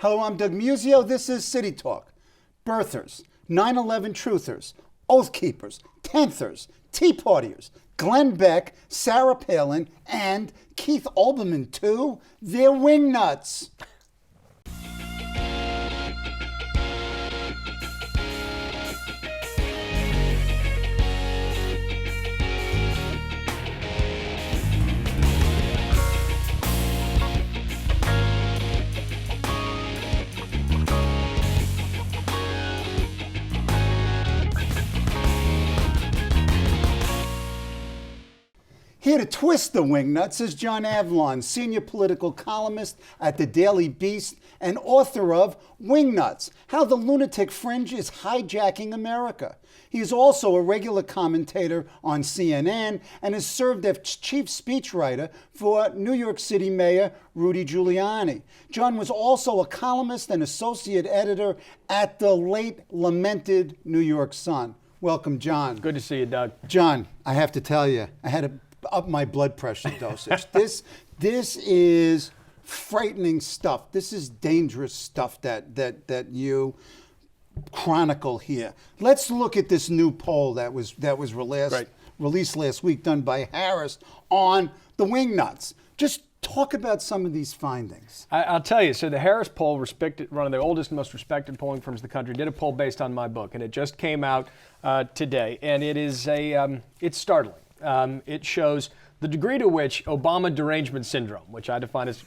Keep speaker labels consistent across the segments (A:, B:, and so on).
A: Hello, I'm Doug Musio. This is City Talk. Birthers, 9/11 truthers, Oath Keepers, Tenthers, Tea Partiers, Glenn Beck, Sarah Palin, and Keith Olbermann, too. They're Wingnuts. Here to twist the Wingnuts is John Avlon, senior political columnist at the Daily Beast and author of Wingnuts, How the Lunatic Fringe is Hijacking America. He is also a regular commentator on CNN and has served as chief speechwriter for New York City Mayor Rudy Giuliani. John was also a columnist and associate editor at the late lamented New York Sun. Welcome, John.
B: Good to see you, Doug.
A: John, I have to tell you, I had to up my blood pressure dosage. This is frightening stuff. This is dangerous stuff that you chronicle here. Let's look at this new poll that was released last week, done by Harris on the Wingnuts. Just talk about some of these findings.
B: I'll tell you. So the Harris poll, one of the oldest, most respected polling firms in the country, did a poll based on my book, and it just came out today, and it is it's startling. It shows the degree to which Obama derangement syndrome, which I define as,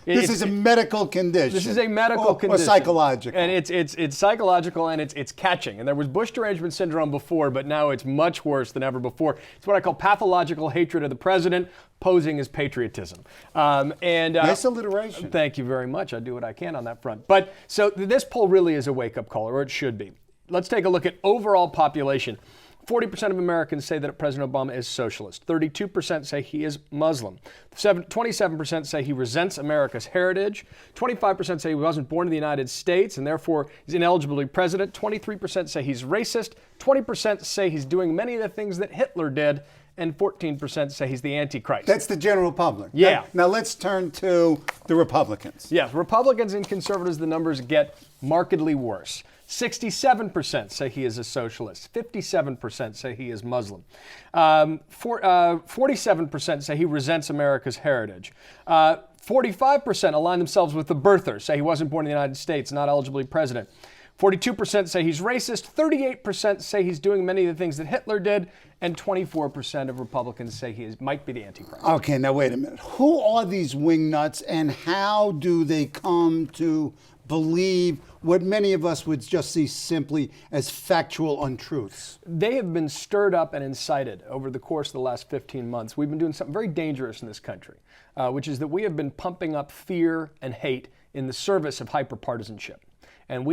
A: this is a medical condition.
B: This is a medical condition.
A: Or psychological.
B: And it's psychological, and it's catching. And there was Bush derangement syndrome before, but now it's much worse than ever before. It's what I call pathological hatred of the president, posing as patriotism.
A: Nice alliteration.
B: Thank you very much. I do what I can on that front. But so this poll really is a wake-up call, or it should be. Let's take a look at overall population. 40% of Americans say that President Obama is socialist. 32% say he is Muslim. 27% say he resents America's heritage. 25% say he wasn't born in the United States and therefore is ineligible to be president. 23% say he's racist. 20% say he's doing many of the things that Hitler did. And 14% say he's the Antichrist.
A: That's the general public.
B: Yeah.
A: Now let's turn to the Republicans.
B: Yes, Republicans and conservatives, the numbers get markedly worse. 67% say he is a socialist. 57% say he is Muslim. 47% say he resents America's heritage. 45% align themselves with the birthers, say he wasn't born in the United States, not eligible to be president. 42% say he's racist. 38% say he's doing many of the things that Hitler did. And 24% of Republicans say he might be the Antichrist.
A: Okay, now wait a minute. Who are these Wingnuts and how do they come to believe what many of us would just see simply as factual untruths?
B: They have been stirred up and incited over the course of the last 15 months. We've been doing something very dangerous in this country, which is that we have been pumping up fear and hate in the service of hyperpartisanship. And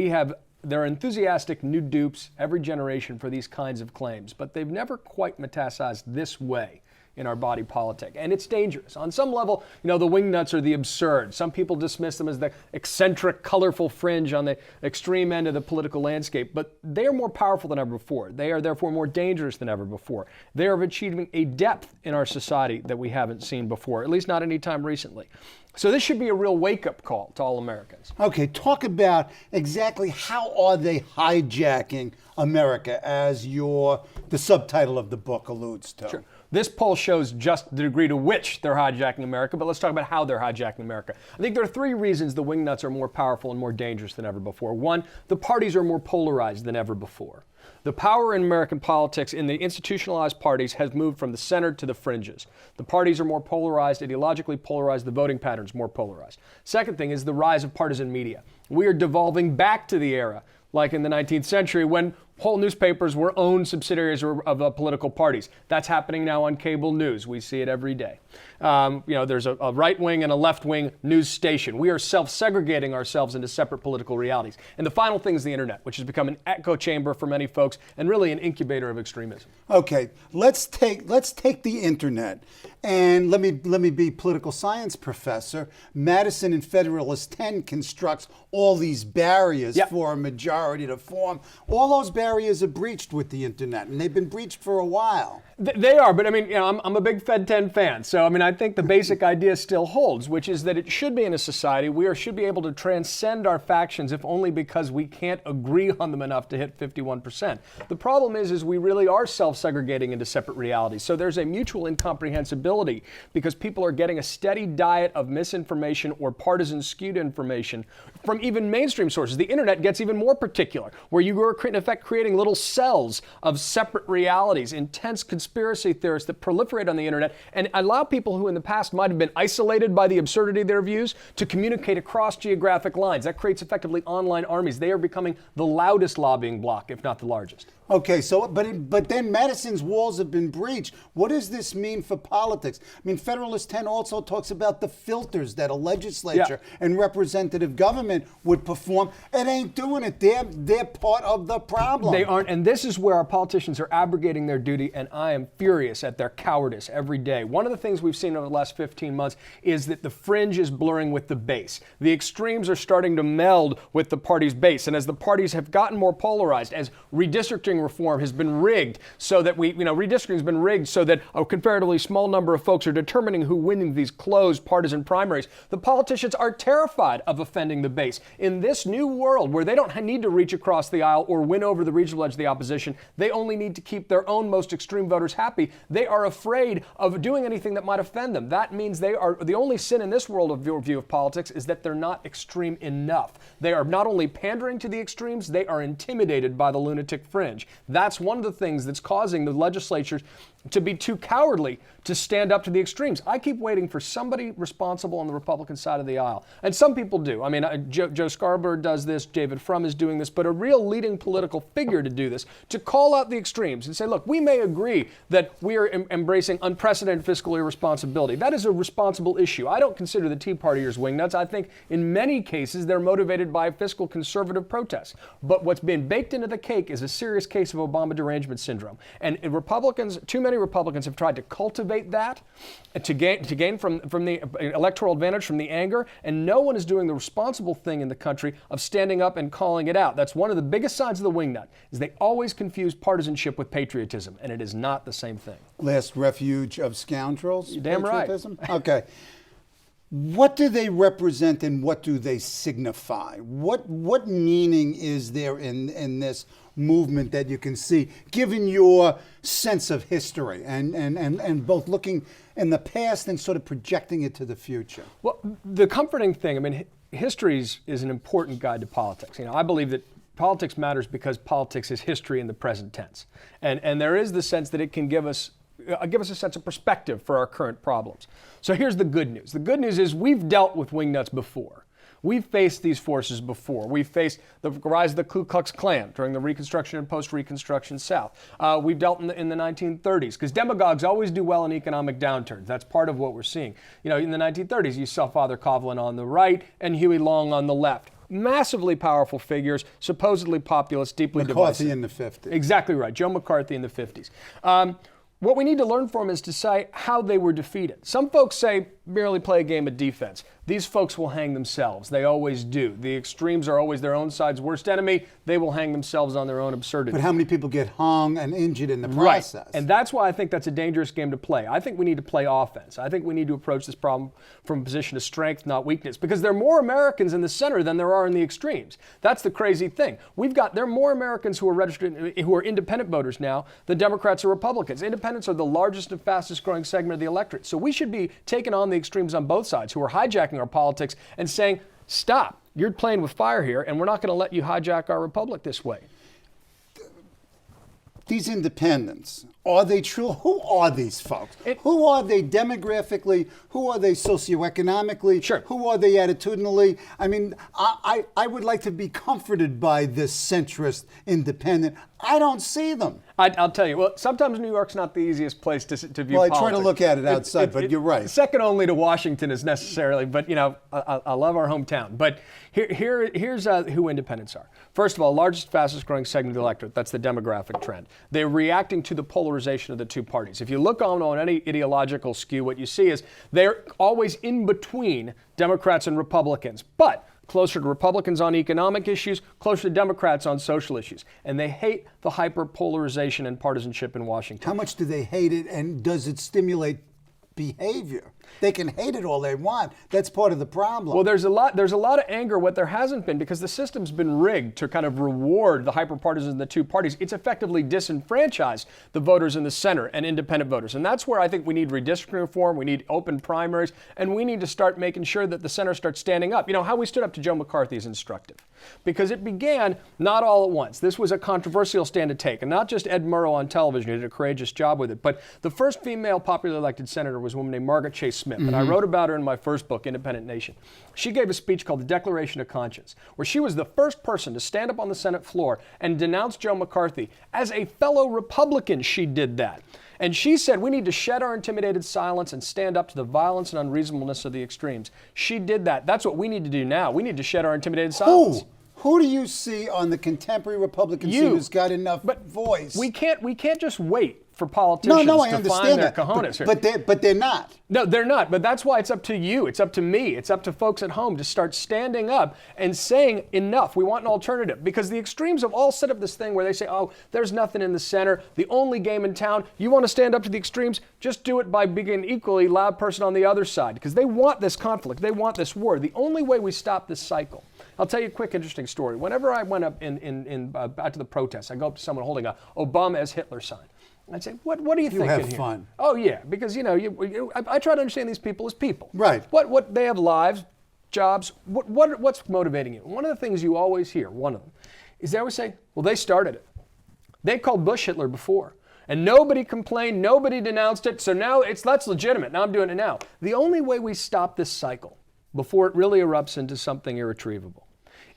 B: there are enthusiastic new dupes every generation for these kinds of claims, but they've never quite metastasized this way in our body politic. And it's dangerous. On some level, the Wingnuts are the absurd. Some people dismiss them as the eccentric, colorful fringe on the extreme end of the political landscape, but they are more powerful than ever before. They are therefore more dangerous than ever before. They are achieving a depth in our society that we haven't seen before, at least not any time recently. So this should be a real wake-up call to all Americans.
A: Okay, talk about exactly how are they hijacking America, as the subtitle of the book alludes to.
B: Sure. This poll shows just the degree to which they're hijacking America, but let's talk about how they're hijacking America. I think there are three reasons the Wingnuts are more powerful and more dangerous than ever before. One, the parties are more polarized than ever before. The power in American politics in the institutionalized parties has moved from the center to the fringes. The parties are more polarized, ideologically polarized, the voting patterns more polarized. Second thing is the rise of partisan media. We are devolving back to the era, like in the 19th century, when whole newspapers were owned subsidiaries of political parties. That's happening now on cable news. We see it every day. There's a right-wing and a left-wing news station. We are self-segregating ourselves into separate political realities. And the final thing is the internet, which has become an echo chamber for many folks and really an incubator of extremism.
A: Okay, let's take the internet, and let me be political science professor. Madison in Federalist 10 constructs all these barriers for a majority to form. All those barriers barriers are breached with the internet, and they've been breached for a while.
B: They are, but I mean, I'm a big Fed 10 fan, so I mean, I think the basic idea still holds, which is that it should be in a society we should be able to transcend our factions, if only because we can't agree on them enough to hit 51%. The problem is we really are self-segregating into separate realities. So there's a mutual incomprehensibility because people are getting a steady diet of misinformation or partisan skewed information from even mainstream sources. The internet gets even more particular, where you are in effect creating little cells of separate realities, intense conspiracy theorists that proliferate on the internet and allow people who in the past might have been isolated by the absurdity of their views to communicate across geographic lines. That creates effectively online armies. They are becoming the loudest lobbying bloc, if not the largest.
A: Okay, so but then Madison's walls have been breached. What does this mean for politics? I mean, Federalist 10 also talks about the filters that a legislature and representative government would perform. It ain't doing it. They're part of the problem.
B: They aren't, and this is where our politicians are abrogating their duty, and I am furious at their cowardice every day. One of the things we've seen over the last 15 months is that the fringe is blurring with the base. The extremes are starting to meld with the party's base, and as the parties have gotten more polarized, as redistricting reform has been rigged so that redistricting has been rigged so that a comparatively small number of folks are determining who wins these closed partisan primaries. The politicians are terrified of offending the base. In this new world where they don't need to reach across the aisle or win over the regional edge of the opposition, they only need to keep their own most extreme voters happy. They are afraid of doing anything that might offend them. That means they are the only sin in this world of view of politics is that they're not extreme enough. They are not only pandering to the extremes, they are intimidated by the lunatic fringe. That's one of the things that's causing the legislatures to be too cowardly to stand up to the extremes. I keep waiting for somebody responsible on the Republican side of the aisle. And some people do. I mean, Joe Scarborough does this, David Frum is doing this, but a real leading political figure to do this, to call out the extremes and say, look, we may agree that we are embracing unprecedented fiscal irresponsibility. That is a responsible issue. I don't consider the Tea Partiers wingnuts. I think in many cases they're motivated by fiscal conservative protests. But what's been baked into the cake is a serious case of Obama derangement syndrome. And Republicans, too many Republicans have tried to cultivate that to gain from the electoral advantage from the anger, and no one is doing the responsible thing in the country of standing up and calling it out. That's one of the biggest signs of the wingnut, is they always confuse partisanship with patriotism, and it is not the same thing.
A: Last refuge of scoundrels?
B: You're damn
A: patriotism?
B: right.
A: Okay. What do they represent and what do they signify? What meaning is there in this movement that you can see, given your sense of history and both looking in the past and sort of projecting it to the future?
B: Well, the comforting thing, I mean, history is an important guide to politics. I believe that politics matters because politics is history in the present tense. And there is the sense that it can give us a sense of perspective for our current problems. So here's the good news. The good news is we've dealt with wingnuts before. We've faced these forces before. We've faced the rise of the Ku Klux Klan during the Reconstruction and post-Reconstruction South. We've dealt in the 1930s, because demagogues always do well in economic downturns. That's part of what we're seeing. In the 1930s, you saw Father Coughlin on the right and Huey Long on the left. Massively powerful figures, supposedly populist, deeply divisive.
A: McCarthy in the 50s.
B: Exactly right. Joe McCarthy in the 50s. What we need to learn from is to say how they were defeated. Some folks say merely play a game of defense. These folks will hang themselves. They always do. The extremes are always their own side's worst enemy. They will hang themselves on their own absurdity.
A: But how many people get hung and injured in the process?
B: Right. And that's why I think that's a dangerous game to play. I think we need to play offense. I think we need to approach this problem from a position of strength, not weakness, because there are more Americans in the center than there are in the extremes. That's the crazy thing. There are more Americans who are registered, who are independent voters now than Democrats or Republicans. Independents are the largest and fastest growing segment of the electorate. So we should be taking on the extremes on both sides who are hijacking our politics and saying, stop, you're playing with fire here, and we're not going to let you hijack our republic this way.
A: These independents, are they true? Who are these folks? Who are they demographically? Who are they socioeconomically?
B: Sure.
A: Who are they attitudinally? I mean, I would like to be comforted by this centrist independent. I don't see them.
B: I'll tell you, well, sometimes New York's not the easiest place to view politics.
A: Well, I try to look at it outside, but you're right.
B: Second only to Washington is necessarily, but I love our hometown. But here's who independents are. First of all, largest, fastest growing segment of the electorate. That's the demographic trend. They're reacting to the polarization of the two parties. If you look on any ideological skew, what you see is they're always in between Democrats and Republicans. But closer to Republicans on economic issues, closer to Democrats on social issues. And they hate the hyper-polarization and partisanship in Washington.
A: How much do they hate it, and does it stimulate behavior? They can hate it all they want. That's part of the problem.
B: Well, there's a lot of anger. What there hasn't been, because the system's been rigged to kind of reward the hyper-partisans in the two parties, it's effectively disenfranchised the voters in the center and independent voters. And that's where I think we need redistricting reform, we need open primaries, and we need to start making sure that the center starts standing up. You know, how we stood up to Joe McCarthy is instructive, because it began not all at once. This was a controversial stand to take, and not just Ed Murrow on television, who did a courageous job with it, but the first female popularly elected senator was a woman named Margaret Chase Smith, and I wrote about her in my first book, Independent Nation. She gave a speech called the Declaration of Conscience, where she was the first person to stand up on the Senate floor and denounce Joe McCarthy. As a fellow Republican, she did that. And she said we need to shed our intimidated silence and stand up to the violence and unreasonableness of the extremes. She did that. That's what we need to do now. We need to shed our intimidated silence.
A: Who do you see on the contemporary Republican scene who's got enough voice?
B: We can't just wait for politicians to find their cojones here.
A: But they're not.
B: No, they're not. But that's why it's up to you. It's up to me. It's up to folks at home to start standing up and saying enough. We want an alternative. Because the extremes have all set up this thing where they say, oh, there's nothing in the center, the only game in town. You want to stand up to the extremes? Just do it by being an equally loud person on the other side. Because they want this conflict. They want this war. The only way we stop this cycle. I'll tell you a quick, interesting story. Whenever I went up back to the protests, I go up to someone holding a Obama as Hitler sign. I'd say, what do you think in here?
A: You have fun.
B: Oh, yeah, because, I try to understand these people as people.
A: Right.
B: What they have lives, jobs, what's motivating you? One of the things you always hear, one of them, is they always say, well, they started it. They called Bush Hitler before. And nobody complained, nobody denounced it, so now that's legitimate. Now I'm doing it now. The only way we stop this cycle before it really erupts into something irretrievable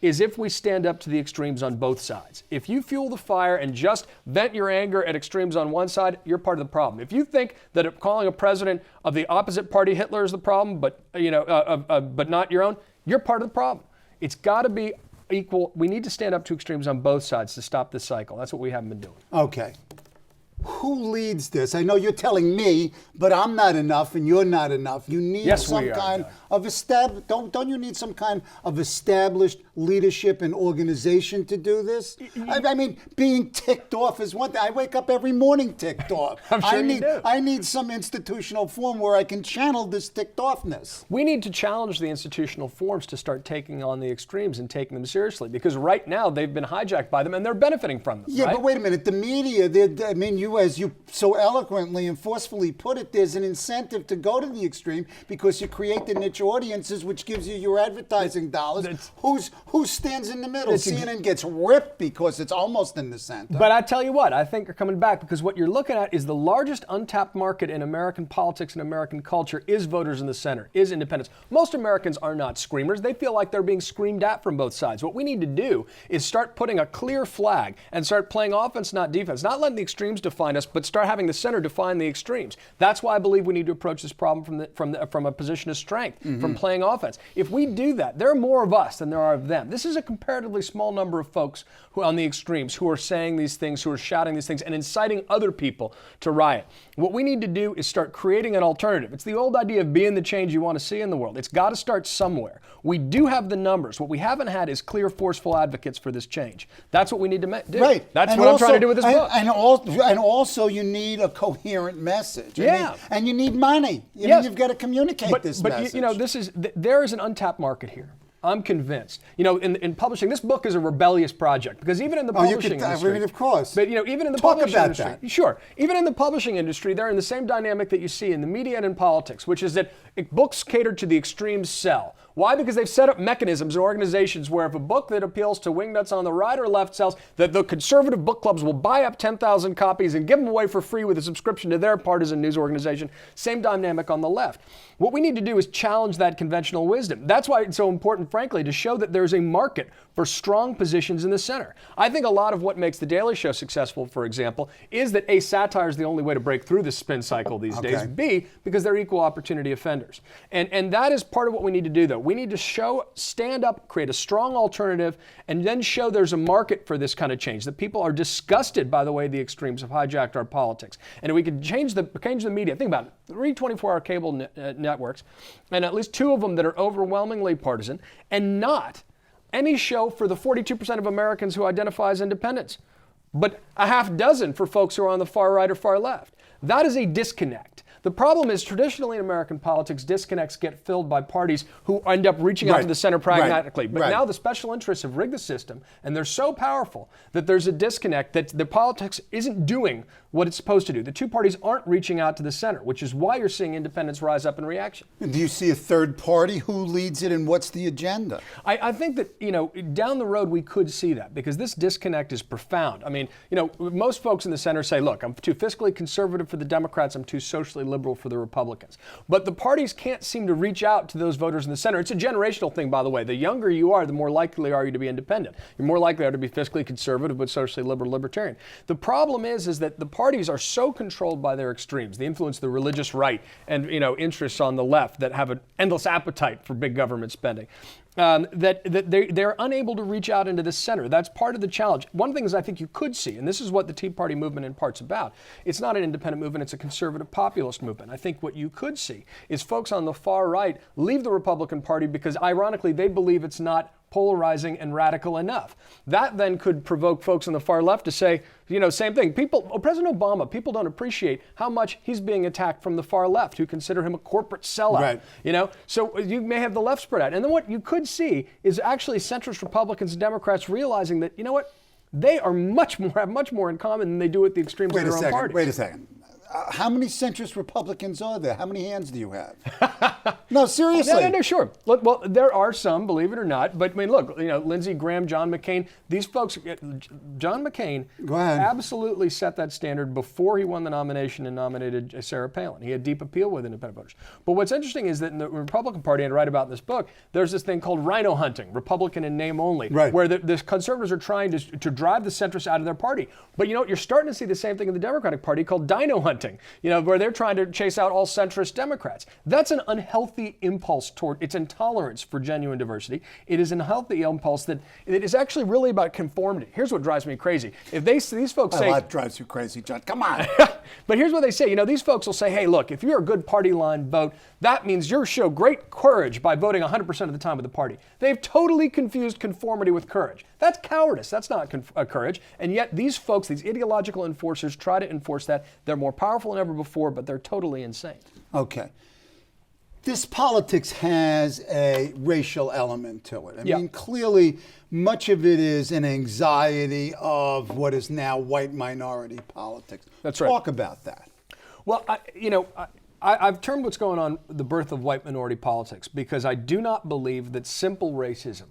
B: is if we stand up to the extremes on both sides. If you fuel the fire and just vent your anger at extremes on one side, you're part of the problem. If you think that calling a president of the opposite party Hitler is the problem, but not your own, you're part of the problem. It's got to be equal. We need to stand up to extremes on both sides to stop this cycle. That's what we haven't been doing.
A: Okay. Who leads this? I know you're telling me, but I'm not enough and you're not enough. You need don't you need some kind of established leadership and organization to do this? I mean, being ticked off is one thing. I wake up every morning ticked off.
B: I'm sure you do.
A: I need some institutional form where I can channel this ticked offness.
B: We need to challenge the institutional forms to start taking on the extremes and taking them seriously, because right now they've been hijacked by them and they're benefiting from them.
A: Yeah,
B: right?
A: But wait a minute. The media, as you so eloquently and forcefully put it, there's an incentive to go to the extreme because you create the niche audiences, which gives you your advertising dollars. Who stands in the middle? CNN gets ripped because it's almost in the center.
B: But I tell you what, I think you're coming back, because what you're looking at is the largest untapped market in American politics and American culture is voters in the center, is independents. Most Americans are not screamers. They feel like they're being screamed at from both sides. What we need to do is start putting a clear flag and start playing offense, not defense. Not letting the extremes define us, but start having the center define the extremes. That's why I believe we need to approach this problem from a position of strength, from playing offense. If we do that, there are more of us than there are of them. This is a comparatively small number of folks who on the extremes who are saying these things, who are shouting these things, and inciting other people to riot. What we need to do is start creating an alternative. It's the old idea of being the change you want to see in the world. It's got to start somewhere. We do have the numbers. What we haven't had is clear, forceful advocates for this change. That's what we need to do.
A: Right.
B: That's what I'm trying to do with this book.
A: And also you need a coherent message.
B: Yeah.
A: And you need money. You've got to communicate this message.
B: But there is an untapped market here. I'm convinced. In publishing, this book is a rebellious project, because even in the publishing industry,
A: I mean, of course.
B: But even in the
A: Talk
B: publishing
A: about
B: industry,
A: that.
B: sure. Even in the publishing industry, they're in the same dynamic that you see in the media and in politics, which is that books catered to the extremes sell. Why? Because they've set up mechanisms and organizations where if a book that appeals to Wingnuts on the right or left sells, that the conservative book clubs will buy up 10,000 copies and give them away for free with a subscription to their partisan news organization. Same dynamic on the left. What we need to do is challenge that conventional wisdom. That's why it's so important, frankly, to show that there's a market for strong positions in the center. I think a lot of what makes The Daily Show successful, for example, is that A, satire is the only way to break through the spin cycle these days. B, because they're equal opportunity offenders. And that is part of what we need to do, though. We need to stand up, create a strong alternative, and then show there's a market for this kind of change, that people are disgusted by the way the extremes have hijacked our politics. And if we could change the media, think about it, 3 24-hour cable networks, and at least 2 of them that are overwhelmingly partisan, and not any show for the 42% of Americans who identify as independents, but a half dozen for folks who are on the far right or far left. That is a disconnect. The problem is, traditionally in American politics, disconnects get filled by parties who end up reaching out to the center pragmatically. But now the special interests have rigged the system, and they're so powerful that there's a disconnect, that the politics isn't doing what it's supposed to do. The 2 parties aren't reaching out to the center, which is why you're seeing independents rise up in reaction.
A: And do you see a third party? Who leads it, and what's the agenda?
B: I think that, down the road we could see that, because this disconnect is profound. I mean, most folks in the center say, look, I'm too fiscally conservative for the Democrats, I'm too socially liberal for the Republicans. But the parties can't seem to reach out to those voters in the center. It's a generational thing, by the way. The younger you are, the more likely are you to be independent. You're more likely are to be fiscally conservative, but socially liberal, libertarian. The problem is that the parties are so controlled by their extremes, the influence of the religious right and interests on the left that have an endless appetite for big government spending. That they're unable to reach out into the center. That's part of the challenge. One of the things I think you could see, and this is what the Tea Party movement in part's about, it's not an independent movement, it's a conservative populist movement. I think what you could see is folks on the far right leave the Republican Party because, ironically, they believe it's not polarizing and radical enough. That then could provoke folks on the far left to say, same thing. President Obama, people don't appreciate how much he's being attacked from the far left, who consider him a corporate sellout. Right. So you may have the left spread out. And then what you could see is actually centrist Republicans and Democrats realizing that, they are have much more in common than they do with the extremes of their own party.
A: Wait a second. How many centrist Republicans are there? How many hands do you have? No, seriously.
B: No, sure. Look, well, there are some, believe it or not. But I mean, look, Lindsey Graham, John McCain, these folks, John McCain absolutely set that standard before he won the nomination and nominated Sarah Palin. He had deep appeal with independent voters. But what's interesting is that in the Republican Party, and I write about in this book, there's this thing called rhino hunting, Republican in name only, where the conservatives are trying to drive the centrists out of their party. But you're starting to see the same thing in the Democratic Party called dino hunting. Where they're trying to chase out all centrist Democrats. That's an unhealthy impulse it's intolerance for genuine diversity. It is an unhealthy impulse that it is actually really about conformity. Here's what drives me crazy. If these folks say...
A: What drives you crazy, John? Come on.
B: But here's what they say. These folks will say, hey, look, if you're a good party line vote, that means you show great courage by voting 100% of the time with the party. They've totally confused conformity with courage. That's cowardice. That's not courage. And yet these folks, these ideological enforcers, try to enforce that. They're more powerful than ever before, but they're totally insane.
A: Okay. This politics has a racial element to it. I mean, clearly, much of it is an anxiety of what is now white minority politics.
B: That's right.
A: Talk about that.
B: Well, I've termed what's going on the birth of white minority politics, because I do not believe that simple racism,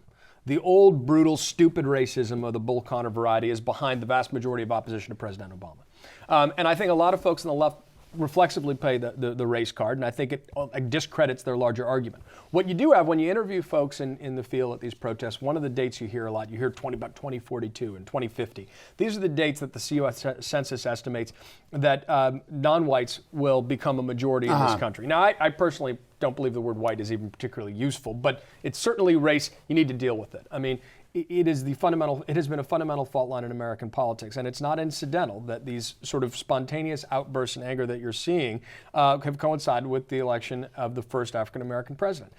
B: the old, brutal, stupid racism of the Bull Connor variety, is behind the vast majority of opposition to President Obama. And I think a lot of folks on the left reflexively play the race card, and I think it discredits their larger argument. What you do have when you interview folks in the field at these protests, one of the dates you hear a lot, you hear about 2042 and 2050. These are the dates that the CUS census estimates that non-whites will become a majority in this country. Now, I personally don't believe the word white is even particularly useful, but it's certainly race. You need to deal with it. I mean, it has been a fundamental fault line in American politics, and it's not incidental that these sort of spontaneous outbursts and anger that you're seeing have coincided with the election of the first African-American president.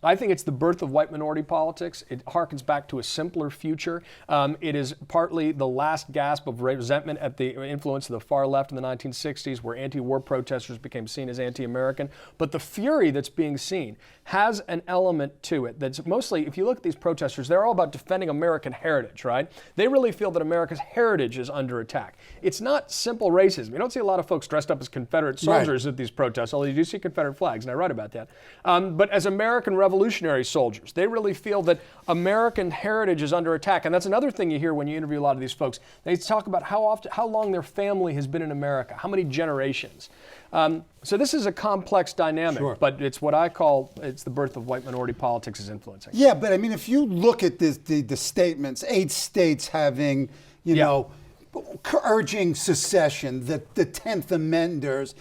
B: I think it's the birth of white minority politics. It harkens back to a simpler future. It is partly the last gasp of resentment at the influence of the far left in the 1960s, where anti-war protesters became seen as anti-American. But the fury that's being seen has an element to it that's mostly, if you look at these protesters, they're all about defending American heritage, right? They really feel that America's heritage is under attack. It's not simple racism. You don't see a lot of folks dressed up as Confederate soldiers at these protests, although you do see Confederate flags, and I write about that. But as American revolutionary soldiers, they really feel that American heritage is under attack. And that's another thing you hear when you interview a lot of these folks. They talk about how long their family has been in America, how many generations. So this is a complex dynamic, but it's what I call, it's the birth of white minority politics is influencing.
A: Yeah, but I mean, if you look at the statements, 8 states having, urging secession, the 10th Amenders,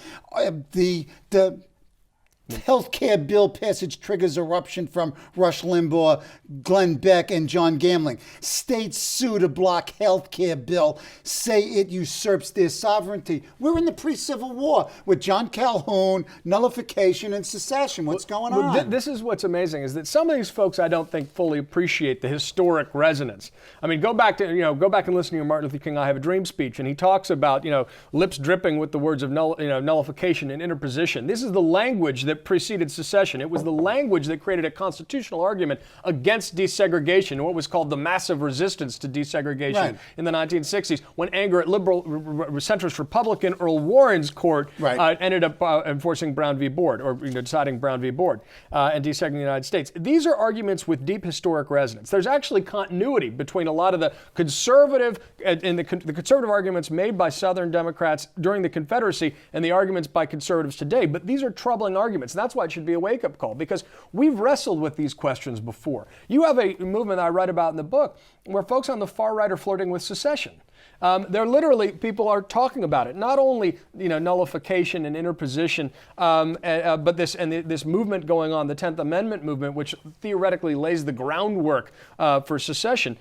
A: Healthcare bill passage triggers eruption from Rush Limbaugh, Glenn Beck, and John Gambling. States sue to block healthcare bill, say it usurps their sovereignty. We're in the pre-Civil War with John Calhoun, nullification, and secession. What's going on?
B: This is what's amazing, is that some of these folks I don't think fully appreciate the historic resonance. I mean, go back and listen to your Martin Luther King "I Have a Dream" speech, and he talks about lips dripping with the words of nullification and interposition. This is the language that preceded secession. It was the language that created a constitutional argument against desegregation, what was called the massive resistance to desegregation in the 1960s, when anger at liberal centrist Republican Earl Warren's court ended up enforcing Brown v. Board, or deciding Brown v. Board, and desegregating the United States. These are arguments with deep historic resonance. There's actually continuity between a lot of the conservative and the conservative arguments made by Southern Democrats during the Confederacy and the arguments by conservatives today. But these are troubling arguments. That's why it should be a wake-up call, because we've wrestled with these questions before. You have a movement that I write about in the book where folks on the far right are flirting with secession. They're literally, people are talking about it. Not only nullification and interposition, but this movement going on, the 10th Amendment movement, which theoretically lays the groundwork for secession.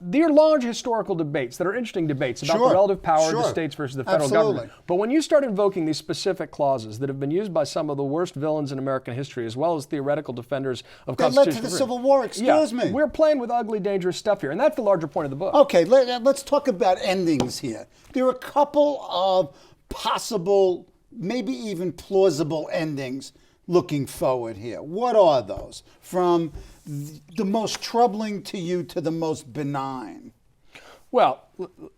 B: These are large historical debates that are interesting debates about the relative power of the states versus the federal government. But when you start invoking these specific clauses that have been used by some of the worst villains in American history, as well as theoretical defenders of constitutional
A: that led to the Civil War. Excuse me.
B: We're playing with ugly, dangerous stuff here, and that's the larger point of the book.
A: Okay, let's talk about endings here. There are a couple of possible, maybe even plausible endings looking forward here. What are those? From the most troubling to you to the most benign?
B: Well,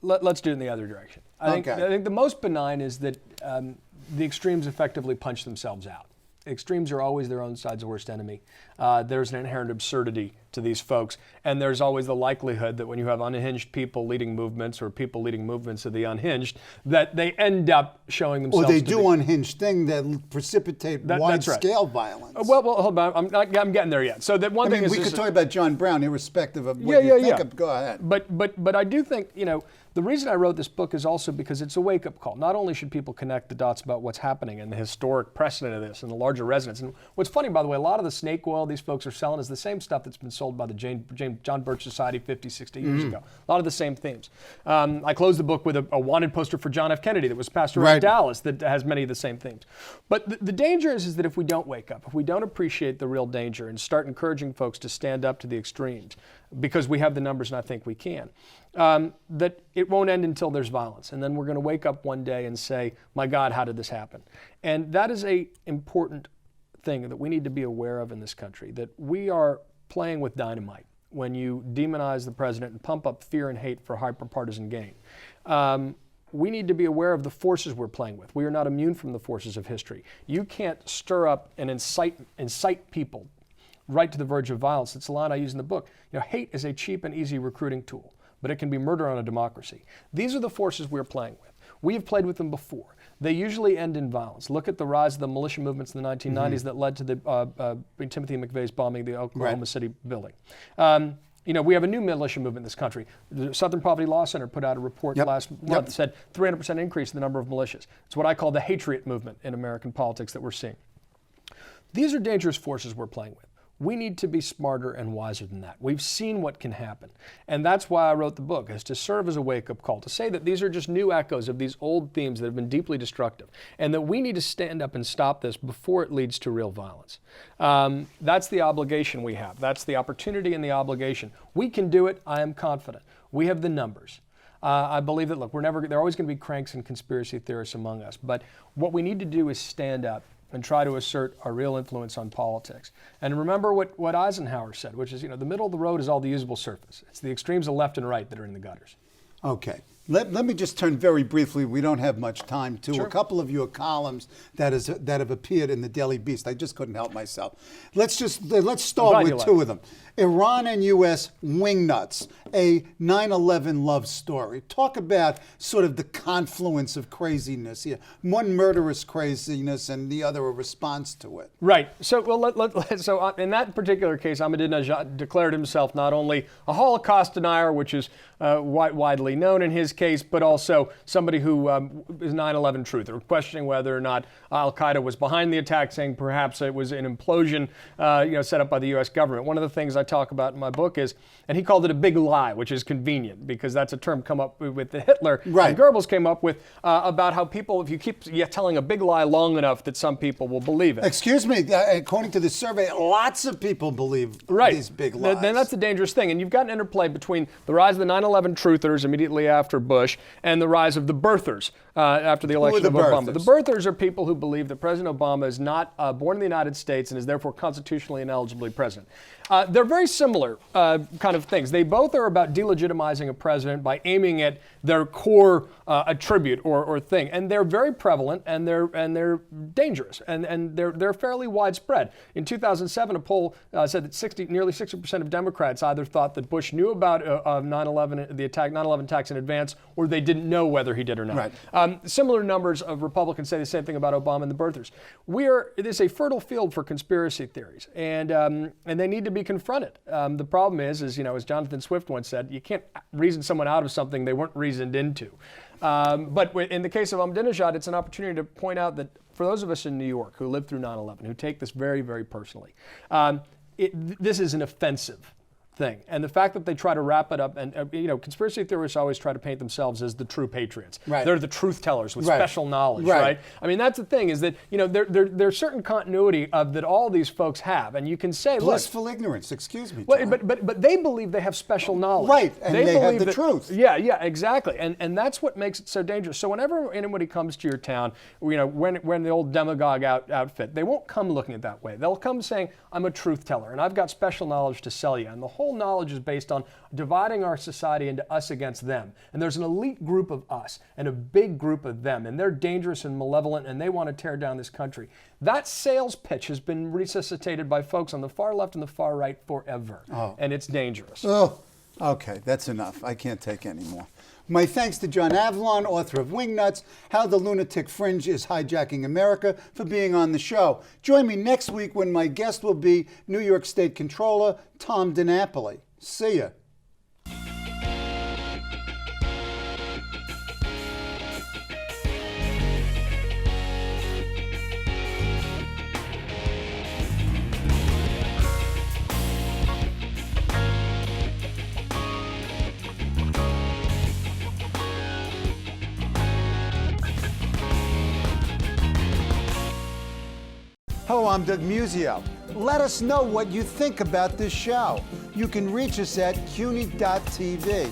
B: let's do it in the other direction. I think the most benign is that the extremes effectively punch themselves out. Extremes are always their own side's worst enemy. There's an inherent absurdity to these folks, and there's always the likelihood that when you have unhinged people leading movements, or people leading movements of the unhinged, that they end up showing themselves.
A: Or they do unhinged thing that precipitate wide-scale violence.
B: Well, hold on, I'm getting there yet. So that one thing is,
A: we could talk about John Brown, irrespective of what you think of. Go ahead.
B: But I do think the reason I wrote this book is also because it's a wake-up call. Not only should people connect the dots about what's happening and the historic precedent of this and the larger resonance. And what's funny, by the way, a lot of the snake oil these folks are selling is the same stuff that's been sold by the John Birch Society 50, 60 years ago. A lot of the same themes. I closed the book with a wanted poster for John F. Kennedy that was passed around Dallas that has many of the same themes. But the danger is that if we don't wake up, if we don't appreciate the real danger and start encouraging folks to stand up to the extremes, because we have the numbers and I think we can, that it won't end until there's violence. And then we're going to wake up one day and say, my God, how did this happen? And that is an important thing that we need to be aware of in this country, that we are playing with dynamite when you demonize the president and pump up fear and hate for hyper-partisan gain. We need to be aware of the forces we're playing with. We are not immune from the forces of history. You can't stir up and incite people right to the verge of violence. It's a line I use in the book. Hate is a cheap and easy recruiting tool, but it can be murder on a democracy. These are the forces we're playing with. We have played with them before. They usually end in violence. Look at the rise of the militia movements in the 1990s that led to the Timothy McVeigh's bombing the Oklahoma City building. We have a new militia movement in this country. The Southern Poverty Law Center put out a report last month that said 300% increase in the number of militias. It's what I call the Hatriot movement in American politics that we're seeing. These are dangerous forces we're playing with. We need to be smarter and wiser than that. We've seen what can happen. And that's why I wrote the book, is to serve as a wake-up call, to say that these are just new echoes of these old themes that have been deeply destructive, and that we need to stand up and stop this before it leads to real violence. That's the obligation we have. That's the opportunity and the obligation. We can do it. I am confident. We have the numbers. I believe that, look, there are always going to be cranks and conspiracy theorists among us, but what we need to do is stand up and try to assert our real influence on politics. And remember what Eisenhower said, which is, the middle of the road is all the usable surface. It's the extremes of left and right that are in the gutters.
A: Okay. Let me just turn very briefly, we don't have much time, to a couple of your columns that have appeared in the Daily Beast. I just couldn't help myself. Let's start with two of them. Iran and U.S. Wingnuts, a 9/11 love story. Talk about sort of the confluence of craziness here. One murderous craziness and the other a response to it.
B: Right. So, so in that particular case, Ahmadinejad declared himself not only a Holocaust denier, which is widely known in his case, but also somebody who is 9/11 truther, questioning whether or not Al-Qaeda was behind the attack, saying perhaps it was an implosion set up by the U.S. government. One of the things I talk about in my book is, and he called it a big lie, which is convenient because that's a term come up with Hitler.
A: Right.
B: And Goebbels came up with about how people, if you keep telling a big lie long enough, that some people will believe it.
A: Excuse me, according to the survey, lots of people believe these big lies.
B: Then that's a dangerous thing. And you've got an interplay between the rise of the 9/11 truthers immediately after Bush and the rise of the birthers after the election of Obama. The birthers are people who believe that President Obama is not born in the United States and is therefore constitutionally ineligible president. They're very similar kind of things. They both are about delegitimizing a president by aiming at their core attribute or thing, and they're very prevalent and they're dangerous and they're fairly widespread. In 2007, a poll said that nearly 60% of Democrats either thought that Bush knew about 9/11 attacks in advance, or they didn't know whether he did or not.
A: Right.
B: Similar numbers of Republicans say the same thing about Obama and the birthers. It is a fertile field for conspiracy theories, and they need to be confronted. The problem is, as Jonathan Swift once said, you can't reason someone out of something they weren't reasoned into. But in the case of Ahmadinejad, it's an opportunity to point out that for those of us in New York who lived through 9/11, who take this very, very personally, this is an offensive thing. And the fact that they try to wrap it up, and conspiracy theorists always try to paint themselves as the true patriots.
A: Right.
B: They're the truth tellers with special knowledge, right? I mean, that's the thing, is that there's certain continuity that all these folks have, and you can say,
A: blissful ignorance. Excuse me,
B: John. But they believe they have special knowledge,
A: right? And they have the truth.
B: Yeah, exactly. And that's what makes it so dangerous. So whenever anybody comes to your town, when the old demagogue outfit, they won't come looking at that way. They'll come saying, I'm a truth teller, and I've got special knowledge to sell you. And the whole knowledge is based on dividing our society into us against them. And there's an elite group of us and a big group of them, and they're dangerous and malevolent, and they want to tear down this country. That sales pitch has been resuscitated by folks on the far left and the far right forever, and it's dangerous.
A: Oh, okay, that's enough. I can't take any more. My thanks to John Avlon, author of Wingnuts, How the Lunatic Fringe is Hijacking America, for being on the show. Join me next week when my guest will be New York State Controller Tom DiNapoli. See ya. Hello, I'm Doug Musio. Let us know what you think about this show. You can reach us at CUNY.tv.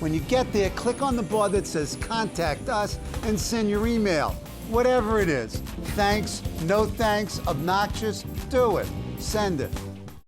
A: When you get there, click on the bar that says Contact Us and send your email. Whatever it is. Thanks, no thanks, obnoxious, do it. Send it.